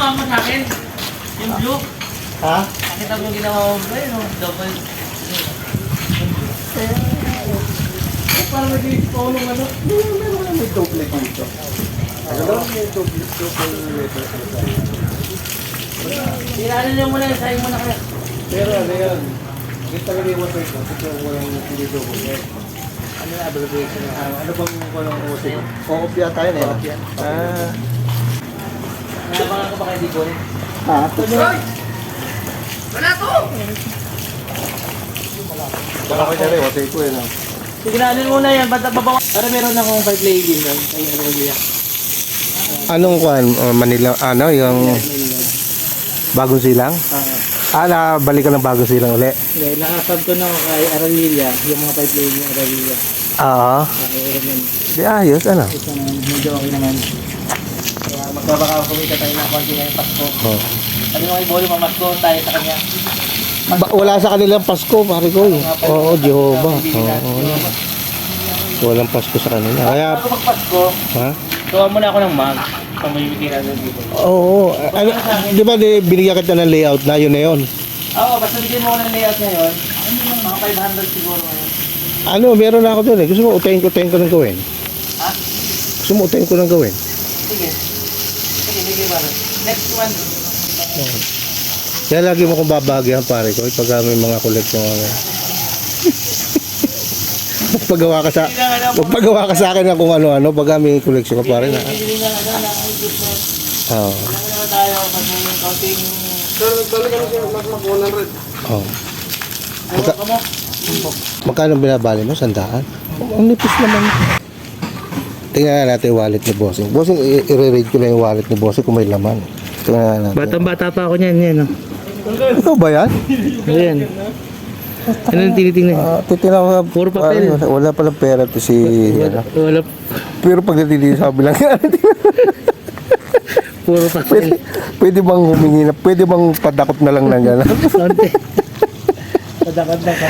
ginawa mo sa akin? Yung blue? Ha? Nakita mo yung ginawa mo ba yun? Double. Parang nag-i-spawn ng ano. Meron may double dito. Ano? May double Tiranin niyo muna yun. Sayang muna kayo. Pero ano yan? Kita ka yung water ko. Kasi walang hindi double. Ano yung abbreviation? Ano bang walang uso? Kokopya tayo na yun. Nabangan ko ba kayo di ko rin? Ha? Wala to! Baka ko siya rin. Water ko yun. Tignanin muna yan. Ba't babawa? Para meron akong 5 play game doon. Ay, ano ko niya. Anong kuan? Manila, ano, yung bagong silang? Balik ka ng bagong silang uli? Hindi, nakasab ko na kay Aralilla. Yung mga 5 play niya Aralilla. Oo. Nakairam yan. Di ayos, ano? Ito naman, medyo okay naman. Kaya magbabaka kumita tayo ng konti ngayong Pasko. Oh. Sabi mo kay Bolo, mamasko tayo sa kanya. Wala sa kanilang Pasko, pare ko. Oo, Jehovah. Oo. Walang Pasko sa kanila. Kaya, Bago magpasko, ha? tuwa muna ako ng mag. Pag may bibigyan natin dito. Oo. Ano, di ba binigyan kita ng layout na yun na yun? Oo, basta bigyan mo ako ng layout ngayon. Mga 500 siguro ngayon. Ano, meron na ako doon eh. Gusto mo, utayin ko ng gawin. Ha? Gusto mo, utayin ko ng gawin. Sige. Sige, bigyan mo. Next one. Kaya lagi mo kong babagyan, pare ko, pag may mga koleksyon ako. Magpagawa ka sa akin na kung ano-ano, pag may koleksyon ka, pare na. Bibili nga na good na. Oo. Alam mo naman tayo, pag may counting... Balik ka na siya. Mag-100. Oo. Ayaw ka mo? Magkano binabali mo? 100? Ang nipis naman. Tingnan nga natin yung wallet ni Bossing. Bossing, i-read ko na yung wallet ni Bossing kung may laman. Tingnan nga natin. Batang-bata pa ako niyan, yan. Oh. Ito ba yan? Ayan. Ano yung tinitingnan? Titignan ko. Puro papel. Wala palang pera to si... ano. Wala. Pero pag natitigil sabi lang yan. Puro papel. Pwede bang humingi na? Pwede bang padakot na lang ng gano'n? Konti. Padakad na ka.